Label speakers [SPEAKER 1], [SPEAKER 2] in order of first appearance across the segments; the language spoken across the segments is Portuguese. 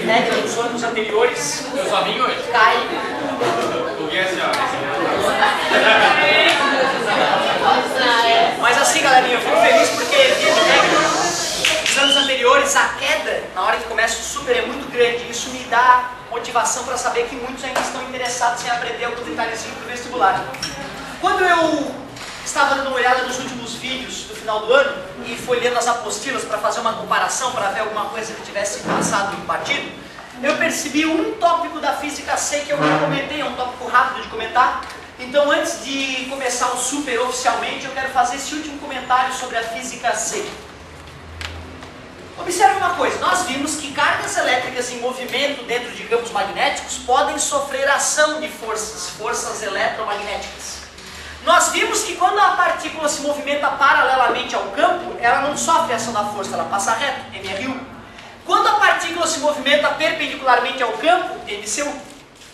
[SPEAKER 1] regra dos anos anteriores.
[SPEAKER 2] Eu só vim hoje.
[SPEAKER 1] Cai.
[SPEAKER 2] Porque assim, ó.
[SPEAKER 1] Mas assim, galerinha, eu fico feliz porque via de regra nos anos anteriores a queda, na hora que começa o super, é muito grande. Isso me dá motivação para saber que muitos ainda estão interessados em aprender algum detalhezinho para o vestibular. Quando eu estava dando uma olhada nos últimos vídeos do final do ano e foi lendo as apostilas para fazer uma comparação, para ver alguma coisa que tivesse passado em batido, eu percebi um tópico da física C que eu não comentei, é um tópico rápido de comentar. Então, antes de começar o super oficialmente, eu quero fazer esse último comentário sobre a física C. Observe uma coisa, nós vimos que cargas elétricas em movimento dentro de campos magnéticos podem sofrer ação de forças eletromagnéticas. Nós vimos que quando a partícula se movimenta paralelamente ao campo, ela não sofre a ação da força, ela passa reto, MRU. Quando a partícula se movimenta perpendicularmente ao campo, MCU.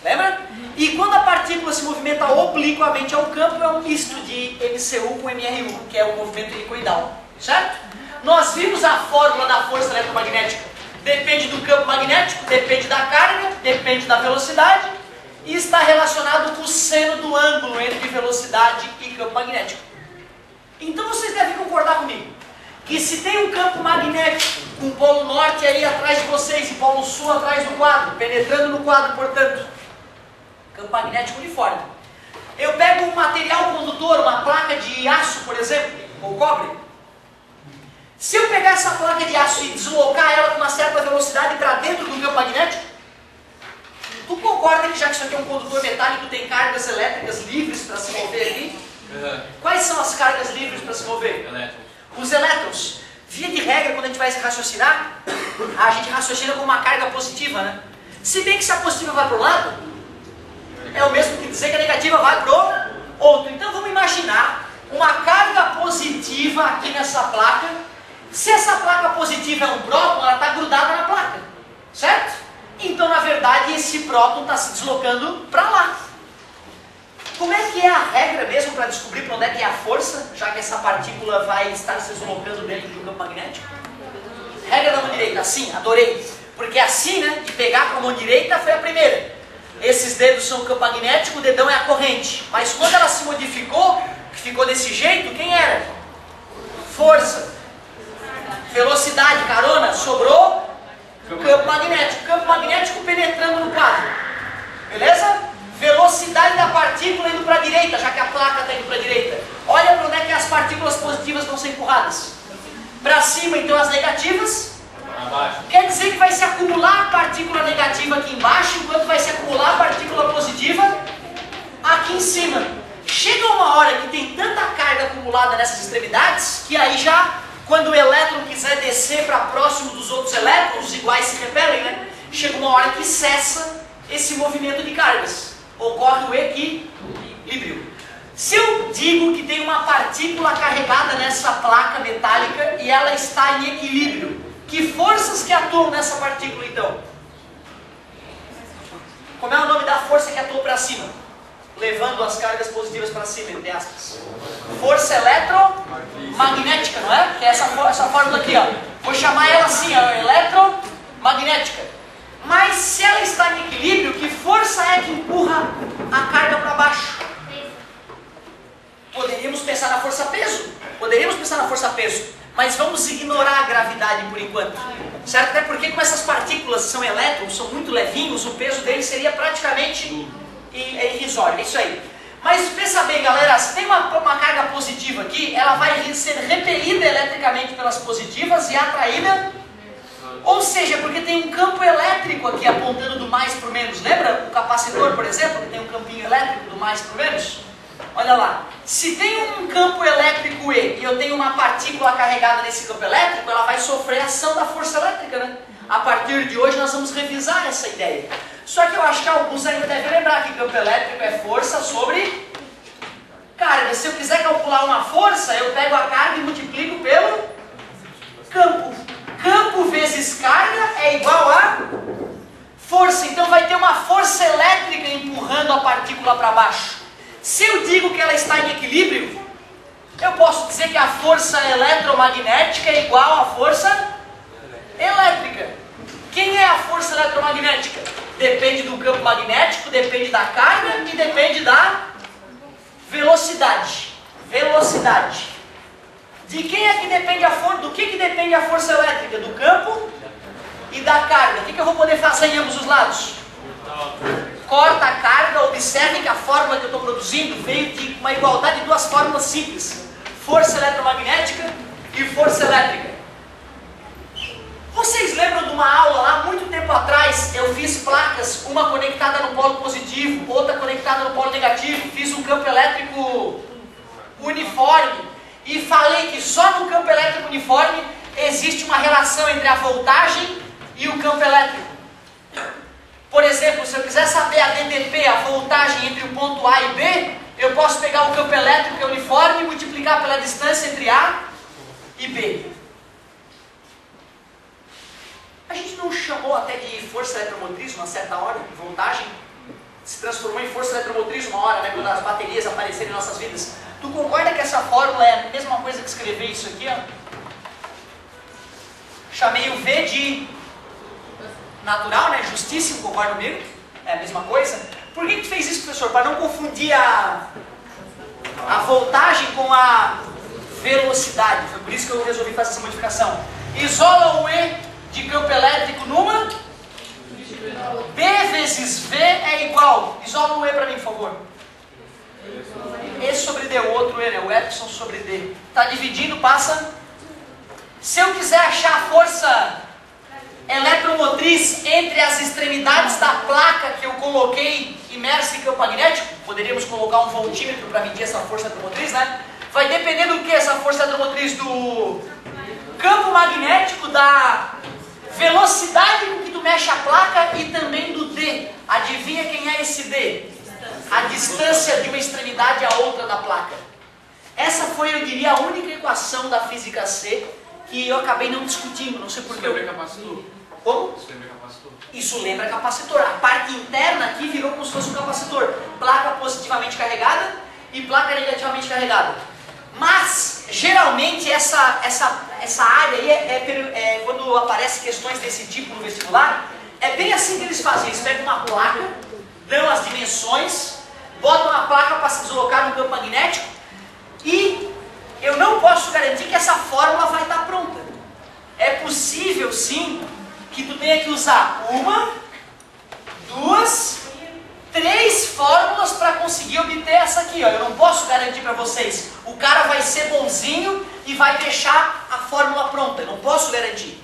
[SPEAKER 1] Lembra? E quando a partícula se movimenta obliquamente ao campo, é um misto de MCU com MRU, que é o movimento helicoidal. Certo? Nós vimos a fórmula da força eletromagnética. Depende do campo magnético, depende da carga, depende da velocidade e está relacionado com o seno do ângulo entre velocidade e campo magnético. Então vocês devem concordar comigo que se tem um campo magnético com o polo norte aí atrás de vocês e polo sul atrás do quadro, penetrando no quadro, portanto, campo magnético uniforme. Eu pego um material condutor, uma placa de aço, por exemplo, ou cobre. Se eu pegar essa placa de aço e deslocar ela com uma certa velocidade para dentro do campo magnético, tu concorda que já que isso aqui é um condutor metálico, tem cargas elétricas livres para se mover aqui? Quais são as cargas livres para se mover? Os elétrons. Via de regra, quando a gente vai raciocinar, a gente raciocina com uma carga positiva, né? Se bem que se a positiva vai para um lado, é o mesmo que dizer que a negativa vai para o outro. Então vamos imaginar uma carga positiva aqui nessa placa. Se essa placa positiva é um próton, ela está grudada na placa, certo? Então, na verdade, esse próton está se deslocando para lá. Como é que é a regra mesmo para descobrir para onde é que é a força, já que essa partícula vai estar se deslocando dentro de um campo magnético? Regra da mão direita, assim, adorei. Porque assim, né, de pegar com a mão direita foi a primeira. Esses dedos são o campo magnético, o dedão é a corrente. Mas quando ela se modificou, que ficou desse jeito, quem era? Força. Velocidade, carona, sobrou campo magnético. Campo magnético penetrando no quadro. Beleza? Velocidade da partícula indo para a direita, já que a placa está indo para a direita. Olha para onde é que as partículas positivas vão ser empurradas. Para cima, então, as negativas. Quer dizer que vai se acumular a partícula negativa aqui embaixo, enquanto vai se acumular a partícula positiva aqui em cima. Chega uma hora que tem tanta carga acumulada nessas extremidades, que aí já, quando o elétron quiser descer para próximo dos outros elétrons, os iguais se repelem, né? Chega uma hora que cessa esse movimento de cargas. Ocorre o equilíbrio. Se eu digo que tem uma partícula carregada nessa placa metálica e ela está em equilíbrio, que forças que atuam nessa partícula então? Como é o nome da força que atua para cima? Levando as cargas positivas para cima, entre aspas. Força eletromagnética, não é? Que é essa fórmula aqui, ó. Vou chamar ela assim, ó, eletromagnética. Mas se ela está em equilíbrio, que força é que empurra a carga para baixo? Poderíamos pensar na força-peso. Poderíamos pensar na força-peso. Mas vamos ignorar a gravidade por enquanto. Certo? Até porque como essas partículas são elétrons, são muito levinhos, o peso deles seria praticamente irrisório. É isso aí. Mas pensa bem, galera, se tem uma carga positiva aqui, ela vai ser repelida eletricamente pelas positivas e atraída. Ou seja, porque tem um campo elétrico aqui apontando do mais para o menos. Lembra o capacitor, por exemplo, que tem um campinho elétrico do mais para o menos? Olha lá, se tem um campo elétrico E e eu tenho uma partícula carregada nesse campo elétrico, ela vai sofrer a ação da força elétrica, né? A partir de hoje nós vamos revisar essa ideia. Só que eu acho que alguns ainda devem lembrar que campo elétrico é força sobre carga. Se eu quiser calcular uma força, eu pego a carga e multiplico pelo campo. Campo vezes carga é igual a força. Então vai ter uma força elétrica empurrando a partícula para baixo. Se eu digo que ela está em equilíbrio, eu posso dizer que a força eletromagnética é igual à força elétrica. Quem é a força eletromagnética? campo magnético depende da carga e depende da velocidade. Velocidade. De quem é que depende a força? Do que depende a força elétrica? Do campo e da carga. O que eu vou poder fazer em ambos os lados? Corta a carga. Observem que a fórmula que eu estou produzindo veio de uma igualdade de duas fórmulas simples: força eletromagnética e força elétrica. Vocês lembram de uma aula lá, muito tempo atrás, eu fiz placas, uma conectada no polo positivo, outra conectada no polo negativo, fiz um campo elétrico uniforme e falei que só no campo elétrico uniforme existe uma relação entre a voltagem e o campo elétrico. Por exemplo, se eu quiser saber a DDP, a voltagem entre o ponto A e B, eu posso pegar o campo elétrico que é uniforme e multiplicar pela distância entre A e B. A gente não chamou até de força eletromotriz uma certa hora, voltagem se transformou em força eletromotriz uma hora, né, quando as baterias apareceram em nossas vidas. Tu concorda que essa fórmula é a mesma coisa que escrever isso aqui, ó? Chamei o V de natural, né, justíssimo, concorda comigo? É a mesma coisa. Por que tu fez isso, professor? Para não confundir a voltagem com a velocidade. Foi por isso que eu resolvi fazer essa modificação. Isola o E de campo elétrico numa B vezes V é igual. Isola o E para mim, por favor. E sobre D, o outro E, né? O Epsilon sobre D. Está dividindo, passa. Se eu quiser achar a força eletromotriz entre as extremidades da placa que eu coloquei imersa em campo magnético, poderíamos colocar um voltímetro para medir essa força eletromotriz, né? Vai depender do que essa força eletromotriz? Do campo magnético, da velocidade com que tu mexe a placa e também do D. Adivinha quem é esse D? A distância de uma extremidade à outra da placa. Essa foi, eu diria, a única equação da física C que eu acabei não discutindo, não sei porquê.
[SPEAKER 2] Isso lembra capacitor?
[SPEAKER 1] Como?
[SPEAKER 2] Isso lembra capacitor?
[SPEAKER 1] Isso lembra capacitor. A parte interna aqui virou como se fosse um capacitor. Placa positivamente carregada e placa negativamente carregada. Mas, geralmente, essa área aí, quando aparecem questões desse tipo no vestibular, é bem assim que eles fazem. Eles pegam uma placa, dão as dimensões, botam a placa para se deslocar no campo magnético e eu não posso garantir que essa fórmula vai estar pronta. É possível, sim, que tu tenha que usar uma, duas, três fórmulas para conseguir obter essa aqui, ó. Eu não posso garantir para vocês. O cara vai ser bonzinho e vai deixar a fórmula pronta. Eu não posso garantir.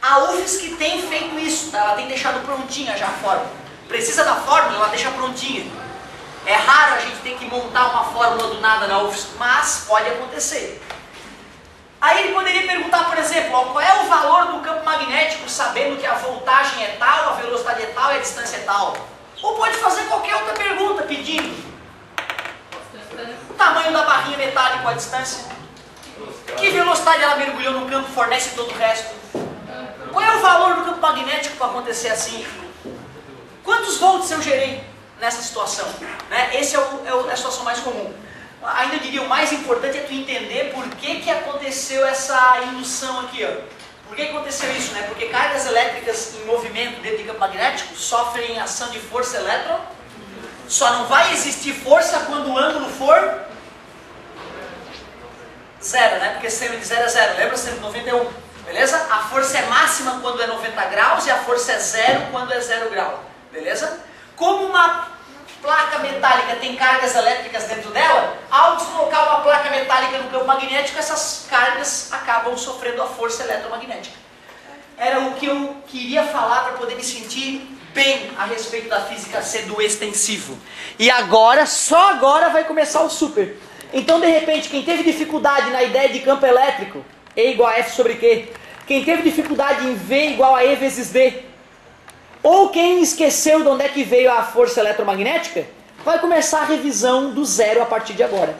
[SPEAKER 1] A UFSC tem feito isso, tá? Ela tem deixado prontinha já a fórmula. Precisa da fórmula, ela deixa prontinha. É raro a gente ter que montar uma fórmula do nada na UFSC, mas pode acontecer. Aí ele poderia perguntar, por exemplo, ó, qual é o valor do campo magnético, sabendo que a voltagem é tal, a velocidade é tal e a distância é tal. Ou pode fazer qualquer outra pergunta pedindo o tamanho da barrinha metálica, a distância, que velocidade ela mergulhou no campo, fornece todo o resto. Qual é o valor do campo magnético para acontecer assim? Quantos volts eu gerei nessa situação? Né? Essa é a situação mais comum. Ainda eu diria, o mais importante é tu entender por que aconteceu essa indução aqui, ó. Por que aconteceu isso, né? Porque cargas elétricas em movimento dentro de campo magnético sofrem ação de força elétron. Só não vai existir força quando o ângulo for zero, né? Porque seno de 0 é 0. Lembra? 191. Beleza? A força é máxima quando é 90 graus e a força é zero quando é 0 grau. Beleza? Como uma placa metálica tem cargas elétricas dentro dela, ao deslocar uma placa metálica no campo magnético, essas cargas acabam sofrendo a força eletromagnética. Era o que eu queria falar para poder me sentir bem a respeito da física C do extensivo. E agora, só agora vai começar o super. Então, de repente, quem teve dificuldade na ideia de campo elétrico, E igual a F sobre Q, quem teve dificuldade em V igual a E vezes D, ou quem esqueceu de onde é que veio a força eletromagnética, vai começar a revisão do zero a partir de agora.